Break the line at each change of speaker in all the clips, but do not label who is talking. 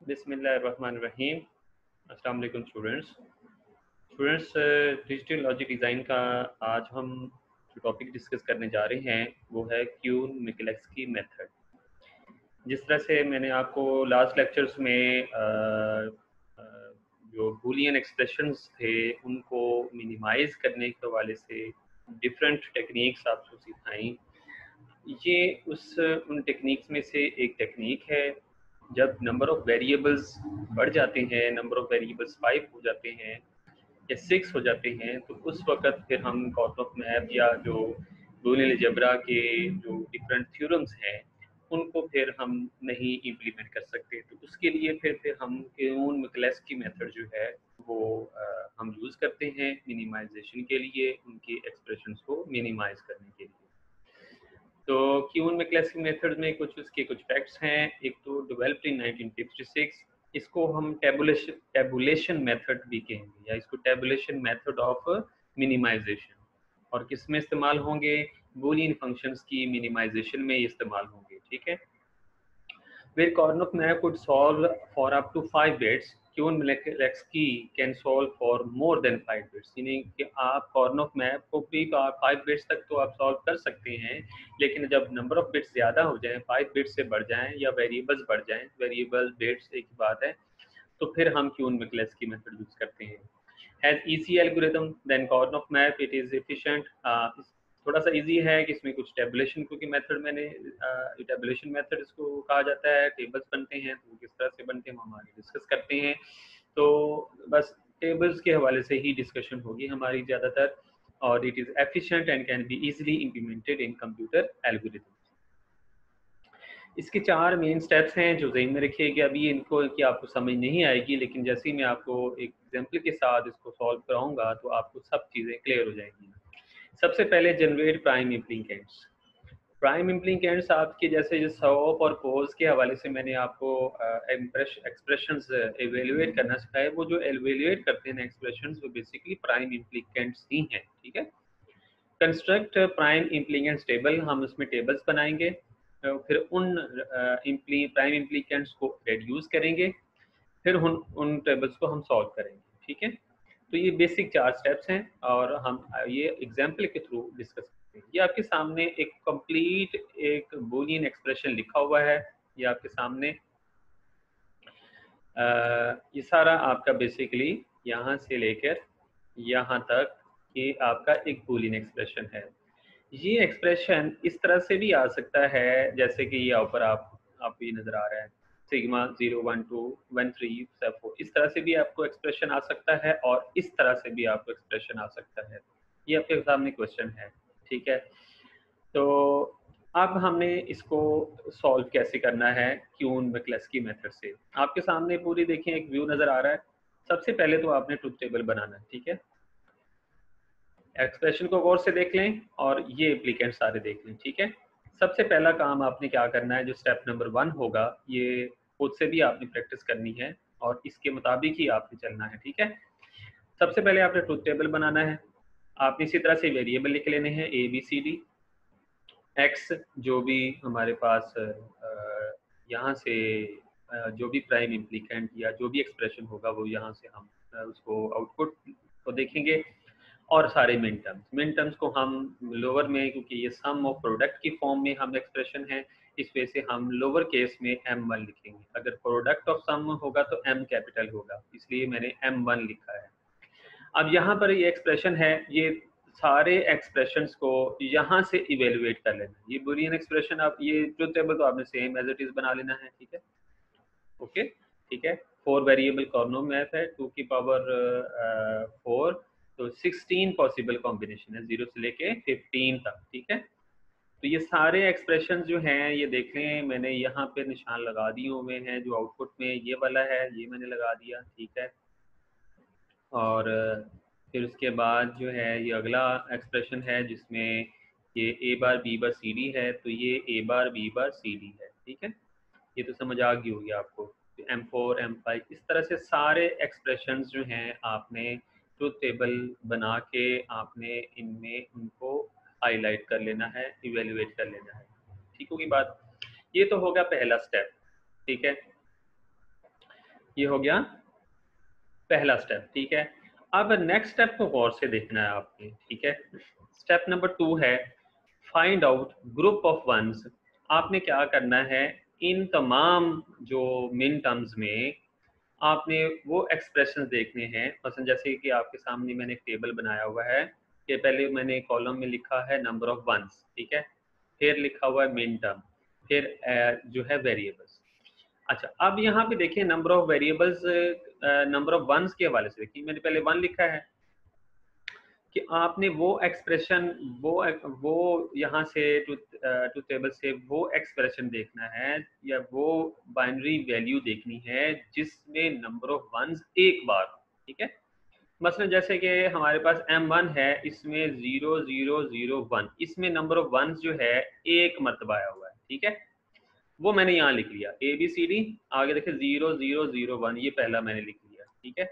बिस्मिल्लाहिर्रहमानिर्रहीम। अस्सलाम वालेकुम स्टूडेंट्स। डिजिटल लॉजिक डिज़ाइन का आज हम जो टॉपिक डिस्कस करने जा रहे हैं वो है क्यून-मिकलेस्की मेथड। जिस तरह से मैंने आपको लास्ट लेक्चर्स में जो बूलियन एक्सप्रेशंस थे उनको मिनिमाइज़ करने के हवाले से डिफरेंट टेक्निक्स आपको सिखाई। ये उन टेक्निक्स में से एक टेक्निक है। जब नंबर ऑफ़ वेरिएबल्स बढ़ जाते हैं, नंबर ऑफ़ वेरिएबल्स 5 हो जाते हैं या 6 हो जाते हैं, तो उस वक़्त फिर हम कॉर्नर ऑफ मैप या जो बूलियन अलजेब्रा के जो डिफरेंट थ्योरम्स हैं, उनको फिर हम नहीं इम्प्लीमेंट कर सकते। तो उसके लिए फिर हम क्यून-मिकलेस्की मेथड जो है वो हम यूज़ करते हैं मिनिमाइज़ेशन के लिए, उनके एक्सप्रेशंस को मिनिमाइज़ करने के लिए। तो क्यून-मिकलेस्की मेथड में उसके कुछ फैक्ट्स हैं। एक तो डेवलप्ड इन 1956, इसको हम टैबुलेशन मेथड भी कहेंगे या इसको टैबुलेशन मेथड ऑफ मिनिमाइजेशन। और किस में इस्तेमाल होंगे? बूलियन फंक्शंस की मिनिमाइजेशन में इस्तेमाल होंगे। ठीक है। Where Karnaugh map could solve for up to 5 bits, Quine McCluskey can solve for more than 5 bits. यानी कि आप कॉर्नॉफ मैप को भी 5 बिट्स तक तो आप सॉल्व कर सकते हैं, लेकिन जब नंबर ऑफ बिट्स ज़्यादा हो जाएं, 5 बिट्स से बढ़ जाएं या वेरिएबल्स बढ़ जाएं, वेरिएबल बिट्स एक ही बात है, तो फिर हम क्यून-मिकलेस्की मेथड यूज़ करते हैं। Has easy algorithm than Karnaugh map, it is efficient. थोड़ा सा इजी है कि इसमें कुछ टेबुलेशन, क्योंकि मेथड मैंने टेबुलेशन मेथड इसको कहा जाता है। टेबल्स बनते हैं तो किस तरह से बनते हैं हम आगे डिस्कस करते हैं। तो बस टेबल्स के हवाले से ही डिस्कशन होगी हमारी ज़्यादातर। और it is efficient and can be easily implemented in computer algorithm. इसके 4 मेन स्टेप्स हैं जो ज़हन में रखिएगा। अभी इनको कि आपको समझ नहीं आएगी, लेकिन जैसे ही मैं आपको एक एग्जांपल के साथ इसको सॉल्व कराऊंगा तो आपको सब चीज़ें क्लियर हो जाएंगी। सबसे पहले generate prime implicants. Prime implicants आपके जैसे जो सॉप और पोज के हवाले से मैंने आपको एक्सप्रेशंस एवेल्युएट करना सिखाया। वो जो एवेल्युएट करते हैं एक्सप्रेशंस वो बेसिकली प्राइम इम्प्लीकेंट्स ही हैं। ठीक है। कंस्ट्रक्ट प्राइम इम्प्लीकेंट्स टेबल, हम उसमें टेबल्स बनाएंगे, फिर उन प्राइम इम्प्लीकेंट्स को रेड्यूस करेंगे, फिर उन टेबल्स को हम सॉल्व करेंगे। ठीक है। तो ये बेसिक 4 स्टेप्स हैं और हम ये एग्जाम्पल के थ्रू डिस्कस करते हैं। ये आपके सामने एक कंप्लीट एक बूलियन एक्सप्रेशन लिखा हुआ है। ये आपके सामने ये सारा आपका बेसिकली यहाँ से लेकर यहाँ तक ये आपका एक बूलियन एक्सप्रेशन है। ये एक्सप्रेशन इस तरह से भी आ सकता है जैसे कि ये ऊपर आपको ये नज़र आ रहा है, सिग्मा 0 1 2 1 3 4। इस तरह से भी आपको एक्सप्रेशन आ सकता है और इस तरह से भी आपको एक्सप्रेशन आ सकता है। ये आपके सामने क्वेश्चन है। ठीक है। तो अब हमने इसको सॉल्व कैसे करना है क्यून-मिकलेस्की मेथड से। आपके सामने पूरी देखें एक व्यू नज़र आ रहा है। सबसे पहले तो आपने ट्रुथ टेबल बनाना है। ठीक है। एक्सप्रेशन को गौर से देख लें और ये एप्लीकेंट सारे देख लें। ठीक है। सबसे पहला काम आपने क्या करना है, जो स्टेप नंबर 1 होगा, ये खुद से भी आपने प्रैक्टिस करनी है और इसके मुताबिक ही आपने चलना है। ठीक है। सबसे पहले आपने ट्रुथ टेबल बनाना है। आपने इसी तरह से वेरिएबल लिख लेने हैं A B C D X, जो भी हमारे पास यहाँ से जो भी प्राइम इम्प्लीकेंट या जो भी एक्सप्रेशन होगा वो यहाँ से हम उसको आउटपुट को देखेंगे। और सारे मिन टर्म्स को हम लोअर में, क्योंकि ये सम ऑफ प्रोडक्ट की फॉर्म में हम एक्सप्रेशन है, इस वजह से हम लोअर केस में m1 लिखेंगे। अगर प्रोडक्ट ऑफ सम होगा तो m कैपिटल होगा, इसलिए मैंने m1 लिखा है। अब यहाँ पर ये एक्सप्रेशन है, ये सारे एक्सप्रेशंस को यहाँ से इवेलुएट कर लेना। ये बूलियन एक्सप्रेशन, आप ये ट्रुथ टेबल तो आपने सेम एज इट इज बना लेना है। ठीक है। ओके। ठीक है। 4 वेरिएबल कॉर्नर मैप है 2 की पावर 4, तो 16 पॉसिबल कॉम्बिनेशन है 0 से लेके 15 तक। ठीक है। तो ये सारे एक्सप्रेशन जो हैं ये देखें, मैंने यहाँ पे निशान लगा दिए हुए हैं। जो आउटपुट में ये वाला है ये मैंने लगा दिया। ठीक है। और फिर उसके बाद जो है ये अगला एक्सप्रेशन है जिसमें ये a bar b bar c d है, तो ये a bar b bar c d है। ठीक है। ये तो समझ आ गई होगी आपको। M4 M5 इस तरह से सारे एक्सप्रेशंस जो हैं आपने ट्रुथ टेबल बना के आपने इनमें उनको हाईलाइट कर लेना है, इवेलुएट कर लेना है। ठीक होगी बात। ये तो होगा पहला स्टेप। ठीक है। ये हो गया पहला स्टेप, ठीक है। अब नेक्स्ट स्टेप को गौर से देखना है आपने, ठीक है। स्टेप नंबर 2 है find out group of ones. आपने क्या करना है, इन तमाम जो मिन टर्म्स में आपने वो एक्सप्रेशन देखने हैं। मसलन जैसे कि आपके सामने मैंने एक टेबल बनाया हुआ है कि पहले मैंने कॉलम में लिखा है नंबर ऑफ वंस, ठीक है, फिर लिखा हुआ है मिन टर्म, फिर जो है वेरिएबल्स। अच्छा, अब यहाँ पे देखिए number of variables, number of ones के हवाले से देखिए, मैंने पहले 1 लिखा है कि आपने वो एक्सप्रेशन, वो यहाँ से टू टेबल से वो एक्सप्रेशन देखना है या वो बाइनरी वैल्यू देखनी है जिसमें नंबर ऑफ वंस एक बार, ठीक है। मसलन जैसे कि हमारे पास M1 है, इसमें 0001, इसमें नंबर ऑफ वंस जो है एक मरतबा आया हुआ है, ठीक है। वो मैंने यहाँ लिख लिया ABCD, आगे देखिए 0001, ये पहला मैंने लिख लिया, ठीक है।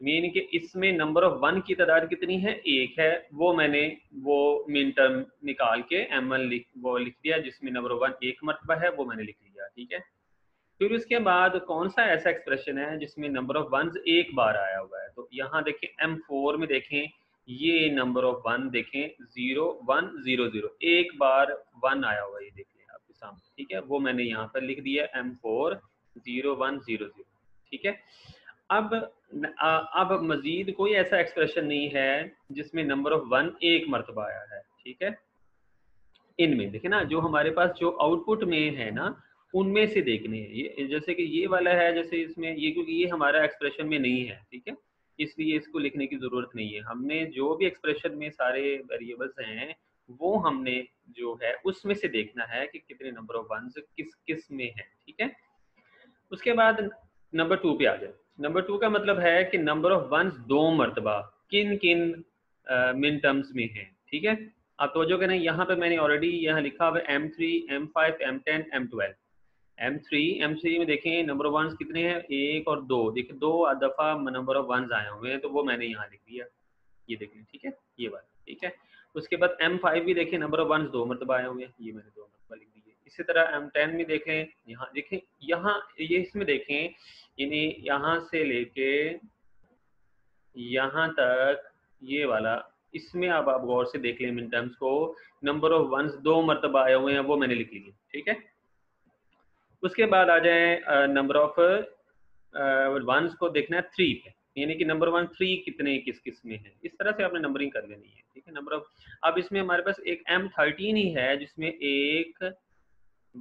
मीन कि इसमें नंबर ऑफ 1 की तादाद कितनी है, एक है, वो मैंने वो मीन टर्म निकाल के M1 वो लिख दिया जिसमें नंबर ऑफ 1 एक मरतबा है, वो मैंने लिख लिया, ठीक है। फिर उसके बाद कौन सा ऐसा एक्सप्रेशन है जिसमें नंबर ऑफ वंस एक बार आया हुआ है, तो यहाँ देखें M4 में देखें, ये नंबर ऑफ 1 देखें 0100, एक बार 1 आया हुआ है, ये देख लें आपके सामने, ठीक है। वो मैंने यहाँ पर लिख दिया M4 0100, ठीक है। अब अब मजीद कोई ऐसा एक्सप्रेशन नहीं है जिसमें नंबर ऑफ 1 एक मरतबा आया है, ठीक है। इनमें देखिए ना, जो हमारे पास जो आउटपुट में है ना, उनमें से देखने हैं। ये जैसे कि ये वाला है, जैसे इसमें ये, क्योंकि ये हमारा एक्सप्रेशन में नहीं है, ठीक है, इसलिए इसको लिखने की जरूरत नहीं है। हमने जो भी एक्सप्रेशन में सारे वेरिएबल्स हैं, वो हमने जो है उसमें से देखना है कि कितने नंबर ऑफ वंस किस किस में है, ठीक है। उसके बाद नंबर 2 पे आ जाए। नंबर 2 का मतलब है कि नंबर ऑफ वंस दो मरतबा किन किन मिन टर्म्स में है, ठीक है। आप तवज्जो करें, यहाँ पे मैंने ऑलरेडी यहाँ लिखा हुआ है M3, M5, M10, M12। M3 में देखें नंबर ऑफ वंस कितने हैं, एक और दो, देखिए दो दफ़ा नंबर ऑफ वंस आए हुए हैं, तो वो मैंने यहाँ लिख दिया, ये देख लें, ठीक है, ये बात, ठीक है। उसके बाद M5 भी देखें नंबर ऑफ वंस दो मरतबा आए हुए हैं, ये मैंने दो मरतबा लिख दिए। इसी तरह M10 में देखें, यहाँ देखें, यहाँ ये इसमें देखें, यानी यहाँ से लेके यहाँ तक ये वाला, इसमें अब आप गौर से देख लें मिन टर्म्स को, नंबर ऑफ वंस दो मरतबा आए हुए हैं, वो मैंने लिख लिए, ठीक है। उसके बाद आ जाए नंबर ऑफ वंस को देखना है 3 पे, यानी कि नंबर 1 3 कितने किस किस में है, इस तरह से आपने नंबरिंग कर लेनी है, ठीक है। नंबर ऑफ, अब इसमें हमारे पास एक M13 ही है जिसमें 1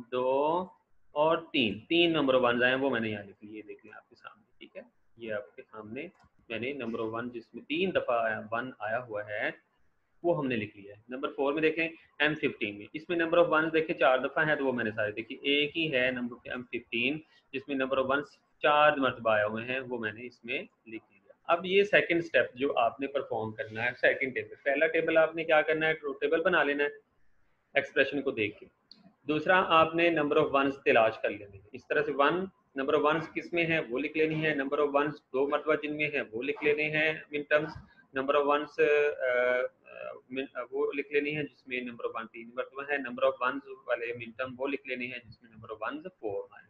2 और 3 नंबर ऑफ वंस आए हैं, वो मैंने यहाँ लिख लिए, देख लें आपके सामने, ठीक है। ये आपके सामने मैंने नंबर ऑफ वन जिसमें 3 दफ़ा 1 आया हुआ है, वो हमने लिख लिया है। नंबर 4 में देखें M15 में, इसमें नंबर ऑफ वंस देखें 4 दफ़ा है, तो वो मैंने सारे देखिए, एक ही है नंबर M15 जिसमें नंबर ऑफ वंस 4 मरतबा आए हुए हैं, वो मैंने इसमें लिख लिया। अब ये सेकंड स्टेप जो आपने परफॉर्म करना है, सेकंड टेबल, पहला टेबल आपने क्या करना है, ट्रू टेबल बना लेना है एक्सप्रेशन को देख के। दूसरा, आपने नंबर ऑफ वंस तलाश कर लेने हैं, इस तरह से नंबर ऑफ वंस किस में है वो लिख लेनी है, नंबर ऑफ वंस दो मरतबा जिनमें है वो लिख लेने हैं मिन टर्म्स, नंबर ऑफ वंस वो लिख लेनी है जिसमें नंबर ऑफ वन 3 मरतबा है, नंबर ऑफ वंस वाले मिन टर्म वो लिख लेने हैं जिसमें नंबर ऑफ वंस 4 है।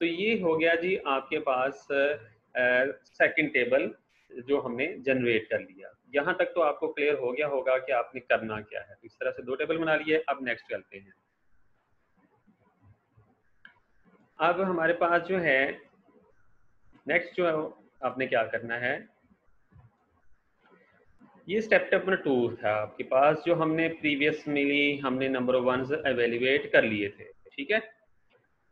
तो ये हो गया जी आपके पास सेकंड टेबल जो हमने जनरेट कर लिया। यहाँ तक तो आपको क्लियर हो गया होगा कि आपने करना क्या है। इस तरह से दो टेबल बना लिए। अब नेक्स्ट चलते हैं। अब हमारे पास जो है नेक्स्ट जो है आपने क्या करना है, ये स्टेप नंबर 2 था आपके पास, जो हमने प्रीवियस में हमने नंबर ऑफ वंस एवेल्युएट कर लिए थे, ठीक है।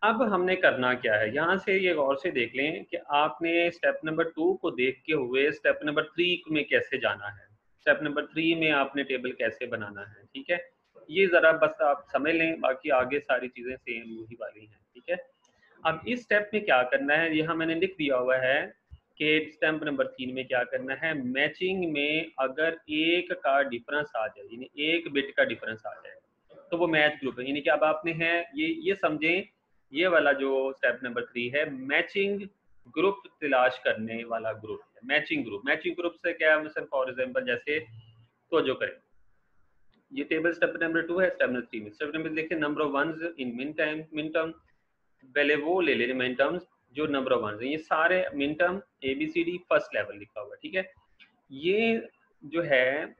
अब हमने करना क्या है, यहाँ से ये गौर से देख लें कि आपने स्टेप नंबर 2 को देखते हुए स्टेप नंबर 3 में कैसे जाना है, स्टेप नंबर 3 में आपने टेबल कैसे बनाना है, ठीक है। ये ज़रा बस आप समझ लें, बाकी आगे सारी चीज़ें सेम वही वाली हैं, ठीक है। अब इस स्टेप में क्या करना है, यहाँ मैंने लिख दिया हुआ है कि स्टेप नंबर 3 में क्या करना है, मैचिंग में अगर एक का डिफरेंस आ जाए, यानी एक बिट का डिफरेंस आ जाए, तो वो मैच ग्रुप है। यानी कि अब आपने है ये समझें, ये वाला जो स्टेप नंबर 3 है, मैचिंग ग्रुप तलाश करने वाला ग्रुप है। मैचिंग ग्रुप से क्या है, मिसल फॉर एग्जांपल जैसे, तो जो करें, ये टेबल स्टेप नंबर 2 है। स्टेप नंबर 3 में, स्टेप नंबर देखिए, number of ones in minterm, पहले वो ले लेने मिन टर्म्स, जो नंबर ऑफ वंस हैं, ये सारे min term ABCD first level लिखा हुआ है, ठीक है। ये जो है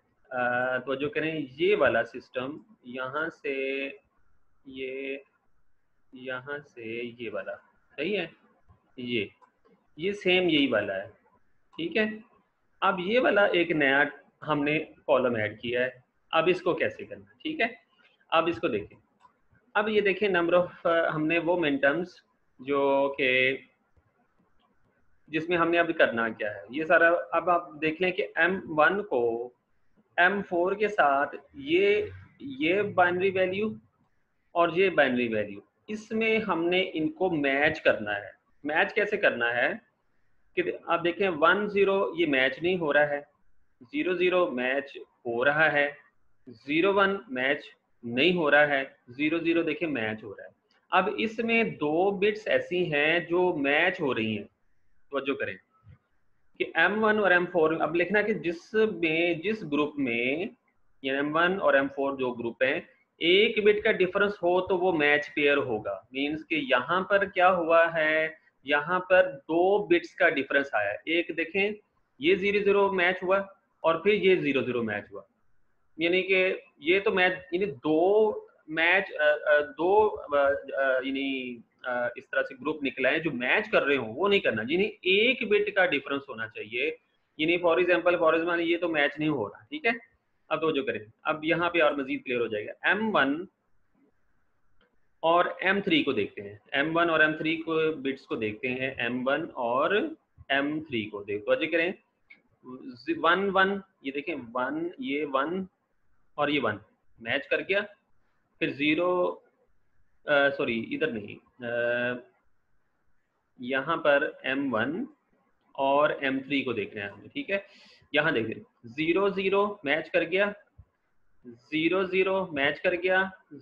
तो जो करें ये वाला सिस्टम यहाँ से ये, यहाँ से ये वाला, सही है, ये सेम यही वाला है, ठीक है। अब ये वाला एक नया हमने कॉलम ऐड किया है, अब इसको कैसे करना है, ठीक है। अब इसको देखें, अब ये देखें नंबर ऑफ हमने वो मिन टर्म्स जो कि जिसमें हमने अभी करना क्या है ये सारा, अब आप देख लें कि M1 को M4 के साथ ये बाइनरी वैल्यू और ये बाइनरी वैल्यू, इसमें हमने इनको मैच करना है। मैच कैसे करना है कि आप देखें 1 0 ये मैच नहीं हो रहा है, 0 0 मैच हो रहा है, 0 1 मैच नहीं हो रहा है, 0 0 देखिए मैच हो रहा है। अब इसमें दो बिट्स ऐसी हैं जो मैच हो रही हैं, तवज्जो करें कि M1 और M4 अब लिखना कि जिस ग्रुप में ये M1 और M4 जो ग्रुप हैं, एक बिट का डिफरेंस हो तो वो मैच पेयर होगा। मींस कि यहाँ पर क्या हुआ है, यहाँ पर दो बिट्स का डिफरेंस आया, एक देखें ये 0 0 मैच हुआ और फिर ये 0 0 मैच हुआ, यानी कि ये तो मैच, यानी दो मैच दो यानी इस तरह से ग्रुप निकला है जो मैच कर रहे हो, वो नहीं करना, यानी एक बिट का डिफरेंस होना चाहिए। यानी फॉर एग्जांपल ये तो मैच नहीं हो रहा, ठीक है। अब तो जो करें, अब यहाँ पे और मजीद क्लियर हो जाएगा। M1 और M3 को देखते हैं, M1 और M3 को बिट्स को देखते हैं, M1 और M3 को देखो, तो करें 1 1, ये देखें 1, ये 1 और ये 1 मैच कर गया, फिर 0 सॉरी इधर नहीं, यहाँ पर M1 और M3 को देखना है हमें, ठीक है। यहाँ देखें 0 0 मैच कर गया, 0 0 मैच कर गया,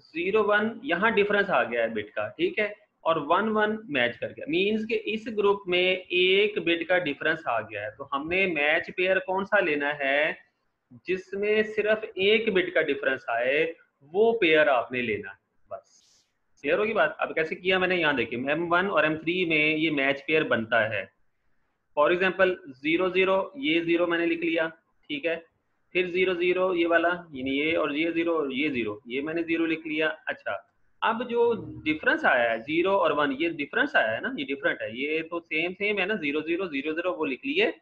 0 1 यहाँ डिफरेंस आ गया है बिट का, ठीक है, और 1 1 मैच कर गया। मींस कि इस ग्रुप में एक बिट का डिफरेंस आ गया है, तो हमने मैच पेयर कौन सा लेना है, जिसमें सिर्फ एक बिट का डिफरेंस आए, वो पेयर आपने लेना है, बस। क्लियर होगी बात। अब कैसे किया मैंने, यहाँ देखिए M1 और M3 में ये मैच पेयर बनता है। फॉर एग्जांपल 0 0 ये 0 मैंने लिख लिया, ठीक है, फिर 0 0 ये वाला, यानी ये और ये 0 और ये 0, ये मैंने 0 लिख लिया। अच्छा, अब जो डिफरेंस आया है 0 और 1, ये डिफरेंस आया है ना, ये डिफरेंट है, ये तो सेम सेम है ना, 0 0 0 0 वो लिख लिए।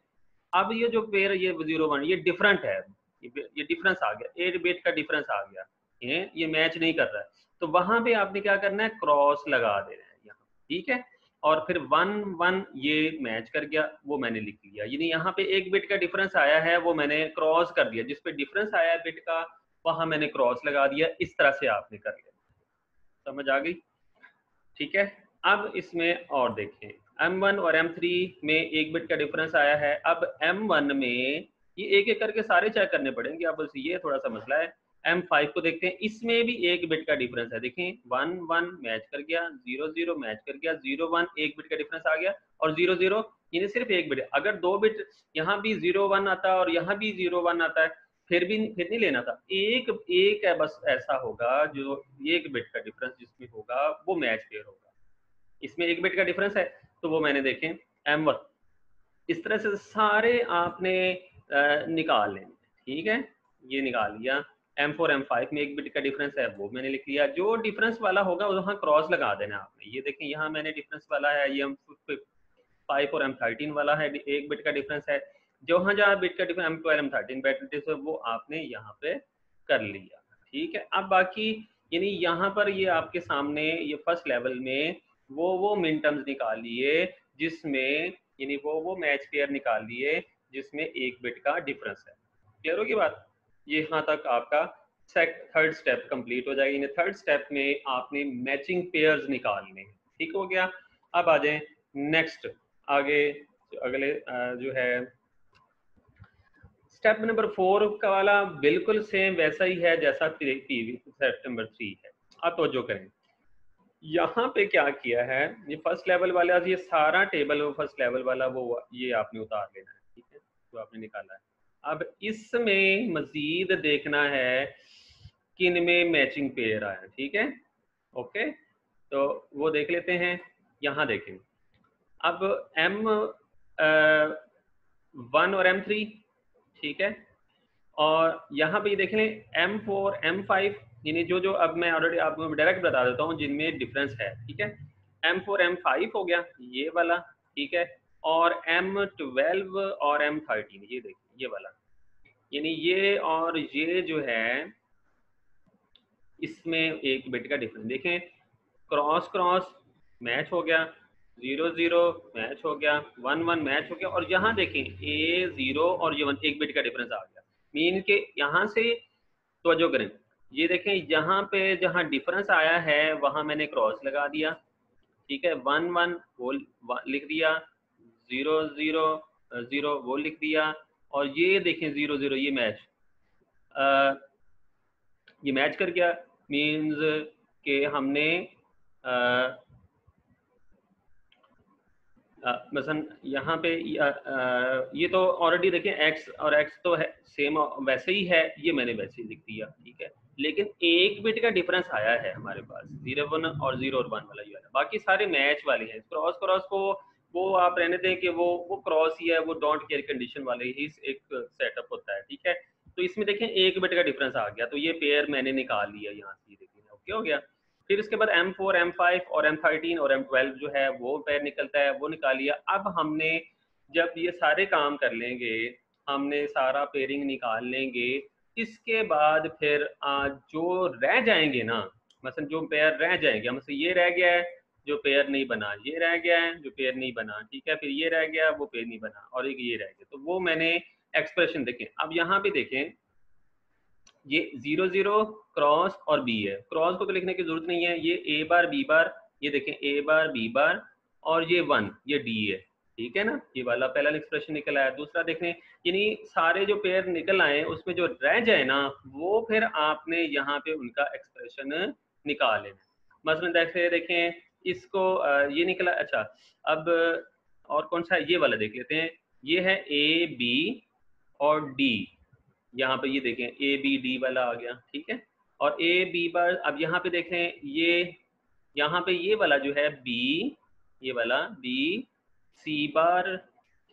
अब ये जो पेयर ये 0 1 ये डिफरेंट है, ये डिफरेंस आ गया, 8 बिट का डिफरेंस आ गया, ये मैच नहीं कर रहा है, तो वहां पे आपने क्या करना है, क्रॉस लगा देना है यहाँ, ठीक है। और फिर 1 1 ये मैच कर गया, वो मैंने लिख लिया, यानी यहाँ पे एक बिट का डिफरेंस आया है, वो मैंने क्रॉस कर दिया, जिस पे डिफरेंस आया है बिट का वहां मैंने क्रॉस लगा दिया। इस तरह से आपने कर लिया, समझ आ गई, ठीक है। अब इसमें और देखें, M1 और M3 में एक बिट का डिफरेंस आया है। अब M1 में ये एक एक करके सारे चेक करने पड़ेंगे, अब ये थोड़ा सा मसला है। M5 को देखते हैं, इसमें भी एक बिट का डिफरेंस है, देखें 1 1 मैच कर गया, 0 0 मैच कर गया, 0 1 एक बिट का डिफरेंस आ गया, और 0 0 यानी सिर्फ एक बिट। अगर दो बिट यहाँ भी 0 1 आता है और यहाँ भी 0 1 आता है, फिर नहीं लेना था, एक है बस ऐसा होगा जो एक बिट का डिफरेंस जिसमें होगा वो मैच पेयर होगा। इसमें एक बिट का डिफरेंस है, तो वो मैंने देखें M1, इस तरह से सारे आपने निकाल लेने, ठीक है, ये निकाल लिया। M4 M5 में एक बिट का डिफरेंस है, वो मैंने लिख लिया। जो डिफरेंस वाला होगा वहाँ क्रॉस लगा देना आपने। ये देखें यहाँ मैंने डिफरेंस वाला है, ये M5 और M13 वाला है, एक बिट का डिफरेंस है। जहाँ बिट का डिफरेंस M12 M13 बिट वो आपने यहाँ पे कर लिया, ठीक है। अब बाकी यानी यहाँ पर ये आपके सामने ये फर्स्ट लेवल में वो मिन टर्म्स निकाल लिए जिसमें, यानी वो मैच पेयर निकाल लिए जिसमें एक बिट का डिफरेंस है। क्लियर होगी बात। ये यहाँ तक आपका थर्ड स्टेप कंप्लीट हो जाएगी। थर्ड स्टेप में आपने मैचिंग पेयर्स निकालने, ठीक हो गया। अब आ जाए नेक्स्ट आगे, अगले जो है स्टेप नंबर 4 का वाला बिल्कुल सेम वैसा ही है जैसा स्टेप नंबर 3 है। अब तो जो करें, यहाँ पे क्या किया है, ये फर्स्ट लेवल वाला, ये सारा टेबल वो फर्स्ट लेवल वाला वो ये आपने उतार लेना है, ठीक है, जो आपने निकाला है। अब इसमें मजीद देखना है किन में मैचिंग पेयर आया, ठीक है, ओके, तो वो देख लेते हैं। यहाँ देखें, अब M1 और M3, ठीक है, और यहाँ पे ये देख लें M4 M5, यानी जो जो अब मैं ऑलरेडी आपको डायरेक्ट बता देता हूँ जिनमें डिफरेंस है, ठीक है। M4 M5 हो गया ये वाला, ठीक है, और M12 और M13 ये देखिए ये वाला, यानी ये और ये जो है इसमें एक बिट का डिफरेंस देखें, क्रॉस क्रॉस मैच हो गया, 0 0 मैच हो गया, 1 1 मैच हो गया, और यहाँ देखें A0 और ये 1 एक बिट का डिफरेंस आ गया। मीन के यहाँ से तवज्जो करें, ये देखें यहाँ पे जहाँ डिफरेंस आया है वहाँ मैंने क्रॉस लगा दिया, ठीक है, 1 1 वो लिख दिया, 0 0 0 वो लिख दिया, और ये देखें 0 0 ये मैच, ये मैच कर गया। मीन्स कि हमने मसलन यहाँ पे ये तो ऑलरेडी देखें x और x तो है सेम वैसे ही है, ये मैंने वैसे ही लिख दिया, ठीक है, लेकिन एक बिट का डिफरेंस आया है हमारे पास, 0 1 और 0 और 1 वाला ये वाला, बाकी सारे मैच वाले हैं। क्रॉस क्रॉस को वो आप रहने दें कि वो क्रॉस ही है, वो डोंट केयर कंडीशन वाले ही एक सेटअप होता है, ठीक है। तो इसमें देखें एक बिट का डिफरेंस आ गया, तो ये पेयर मैंने निकाल लिया यहाँ से, देखें ओके हो गया। फिर उसके बाद M4 M5 और M13 और M12 जो है वो पेयर निकलता है, वो निकाल लिया। अब हमने जब ये सारे काम कर लेंगे, हमने सारा पेयरिंग निकाल लेंगे, इसके बाद फिर जो रह जाएंगे ना, मतलब जो पेयर रह जाएंगे, मतलब ये रह गया है जो पेयर नहीं बना, ये रह गया है जो पेयर नहीं बना, ठीक है, फिर ये रह गया वो पेयर नहीं बना, और एक ये रह गया, तो वो मैंने एक्सप्रेशन देखें। अब यहाँ पे देखें ये 0 0 क्रॉस और बी है, क्रॉस को तो लिखने की जरूरत नहीं है, ये ए बार बी बार, ये देखें ए बार बी बार, और ये 1 ये डी है, ठीक है ना, ये वाला पहला एक्सप्रेशन निकल आया। दूसरा देखें, यानी सारे जो पेयर निकल आए उसमें जो रह जाए ना, वो फिर आपने यहाँ पे उनका एक्सप्रेशन निकाल लेना। मसलन देखते देखें इसको ये निकला, अच्छा अब और कौन सा, ये वाला देख लेते हैं, ये है ए बी और डी, यहाँ पे ये देखें ए बी डी वाला आ गया, ठीक है, और ए बी बार, अब यहाँ पे देखें ये यहाँ पे ये वाला जो है बी, ये वाला बी सी बार,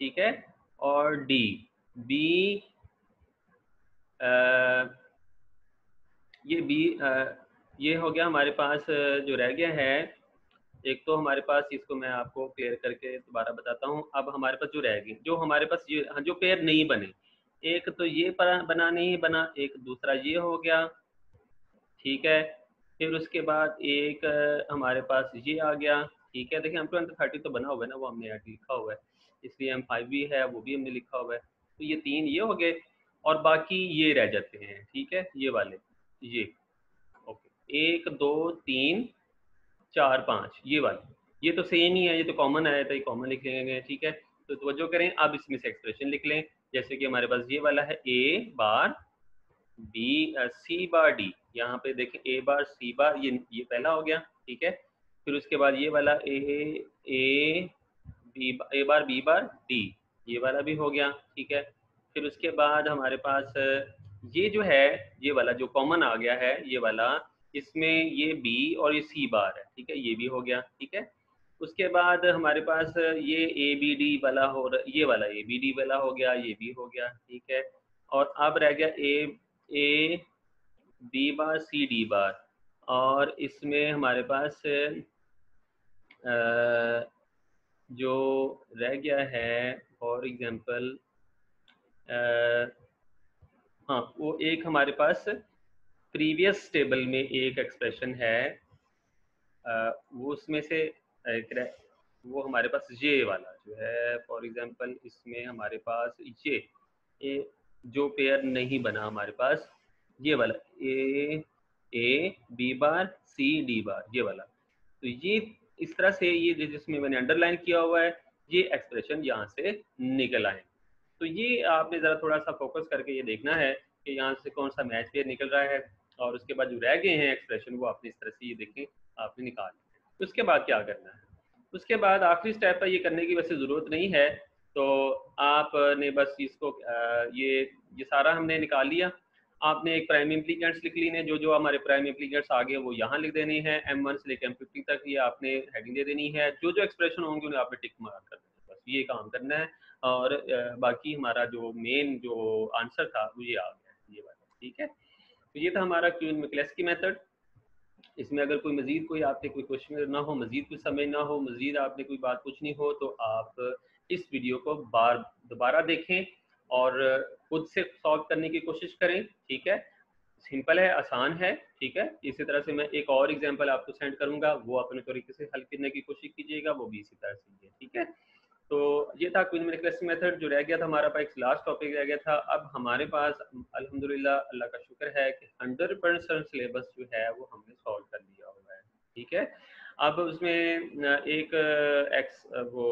ठीक है, और डी बी ये बी ये हो गया हमारे पास, जो रह गया है एक तो हमारे पास, इसको मैं आपको क्लियर करके दोबारा बताता हूँ। अब हमारे पास जो रह गए, जो हमारे पास ये जो पेयर नहीं बने, एक तो ये बना नहीं बना, एक दूसरा ये हो गया, ठीक है, फिर उसके बाद एक हमारे पास ये आ गया, ठीक है। देखिए M2030 तो बना हुआ है ना, वो हमने यहाँ लिखा हुआ है, इसलिए M5 भी है, वो भी हमने लिखा हुआ है, तो ये 3 ये हो गए, और बाकी ये रह जाते हैं, ठीक है, ये वाले ये ओके, 1 2 3 4 5 ये वाले, ये तो सेम ही है, ये तो कॉमन आया था, ये कॉमन लिख लेंगे, ठीक है। तो तवज्जो करें, अब इसमें से एक्सप्रेशन लिख लें, जैसे कि हमारे पास ये वाला है ए बार बी सी बार डी, यहाँ पे देखें ए बार सी बार, ये पहला हो गया, ठीक है। फिर उसके बाद ये वाला ए ए बार बी बार डी, ये वाला भी हो गया, ठीक है। फिर उसके बाद हमारे पास ये जो है, ये वाला जो कॉमन आ गया है ये वाला, इसमें ये बी और ये सी बार है, ठीक है, ये भी हो गया, ठीक है। उसके बाद हमारे पास ये ए बी डी वाला ये वाला ए बी डी वाला हो गया, ये भी हो गया, ठीक है। और अब रह गया A B bar C D बार, और इसमें हमारे पास जो रह गया है फॉर एग्जांपल, हाँ वो एक हमारे पास प्रीवियस टेबल में एक एक्सप्रेशन है, वो उसमें से वो हमारे पास ये वाला जो है, फॉर एग्जांपल इसमें हमारे पास ये जो पेयर नहीं बना हमारे पास, ये वाला A B bar C D बार, ये वाला, तो ये इस तरह से ये जिसमें मैंने अंडरलाइन किया हुआ है, ये एक्सप्रेशन यहाँ से निकल आए। तो ये आपने ज़रा थोड़ा सा फोकस करके ये देखना है कि यहाँ से कौन सा मैच पेयर निकल रहा है, और उसके बाद जो रह गए हैं एक्सप्रेशन वो आपने इस तरह से ये देखें आपने निकाल। उसके बाद क्या करना है, उसके बाद आखिरी स्टेप पर ये करने की वैसे ज़रूरत नहीं है, तो आपने बस इसको ये सारा हमने निकाल लिया। आपने एक प्राइम इम्प्लीकेंट्स लिख ली ने, जो जो हमारे प्राइम इम्प्लीकेंट्स आ गए वो यहाँ लिख देने हैं, M1 से लेकर M50 तक ये आपने हेडिंग दे देनी है, जो जो एक्सप्रेशन होंगे उन्हें आपने टिक मार कर देना, बस ये काम करना है। और बाकी हमारा जो मेन जो आंसर था वो ये आ गया, ये वाला, ठीक है। तो ये था हमारा क्यून मैक्लेस्की मेथड। इसमें अगर कोई मजीद कोई आपने कोई क्वेश्चन करना हो, मजीद कुछ समझना हो, मजीद आपने कोई बात पूछनी हो, तो आप इस वीडियो को दोबारा देखें और खुद से सॉल्व करने की कोशिश करें, ठीक है। सिंपल है, आसान है, ठीक है। इसी तरह से मैं एक और एग्जांपल आपको सेंड करूंगा, वो अपने तरीके से हल करने की कोशिश कीजिएगा, वो भी इसी तरह से, ठीक है। तो ये था क्वीन मैक्लेस्की मेथड। जो रह गया था हमारा पास, लास्ट टॉपिक रह गया था। अब हमारे पास अल्हम्दुलिल्लाह अल्लाह का शुक्र है कि 100% सिलेबस जो है वो हमने सॉल्व कर लिया हुआ है, ठीक है। अब उसमें एक एक्स वो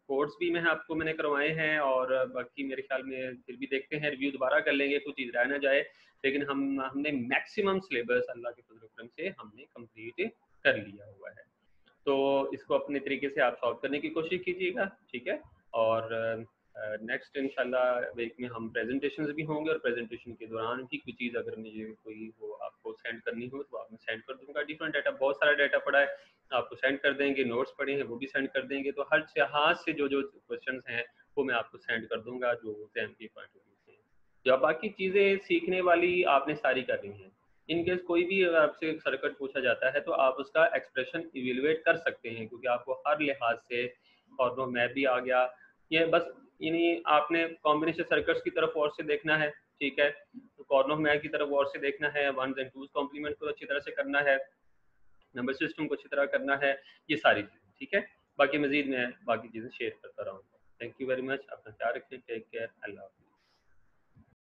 कोर्स भी मैंने करवाए हैं, और बाकी मेरे ख्याल में फिर भी देखते हैं, रिव्यू दोबारा कर लेंगे, कुछ चीज़ रह ना जाए, लेकिन हमने मैक्सिमम सिलेबस अल्लाह के फजल करम से हमने कंप्लीट कर लिया हुआ है। तो इसको अपने तरीके से आप सॉल्व करने की कोशिश कीजिएगा, ठीक है। और नेक्स्ट इंशाल्लाह वीक में हम प्रेजेंटेशंस भी होंगे, और प्रेजेंटेशन के दौरान भी कोई चीज़ अगर मुझे कोई वो आपको सेंड करनी हो तो आप मैं सेंड कर दूंगा। डिफरेंट डाटा, बहुत सारा डाटा पड़ा है, आपको सेंड कर देंगे, नोट्स पड़े हैं वो भी सेंड कर देंगे। तो हर जहाज से जो जो क्वेश्चन हैं वो मैं आपको सेंड कर दूंगा, जो एग्जाम के पॉइंट ऑफ व्यू से। या बाकी चीज़ें सीखने वाली आपने सारी करनी है। इन केस कोई भी आपसे सर्किट पूछा जाता है तो आप उसका एक्सप्रेशन इवेलुएट कर सकते हैं, क्योंकि आपको हर लिहाज से कॉर्नो मैप भी आ गया। ये बस इन्हीं आपने कॉम्बिनेशन सर्किट्स की तरफ और से देखना है, ठीक है। तो कॉर्नो मैप की तरफ और से देखना है, वंस एंड टूज कॉम्प्लीमेंट को अच्छी तरह से करना है, नंबर सिस्टम को अच्छी तरह करना है, ये सारी चीज़ें, ठीक है। बाकी मजीद मैं बाकी चीज़ें शेयर करता रहूँगा। थैंक यू वेरी मच, अपना ख्याल रखें, टेक केयर, अल्लाह।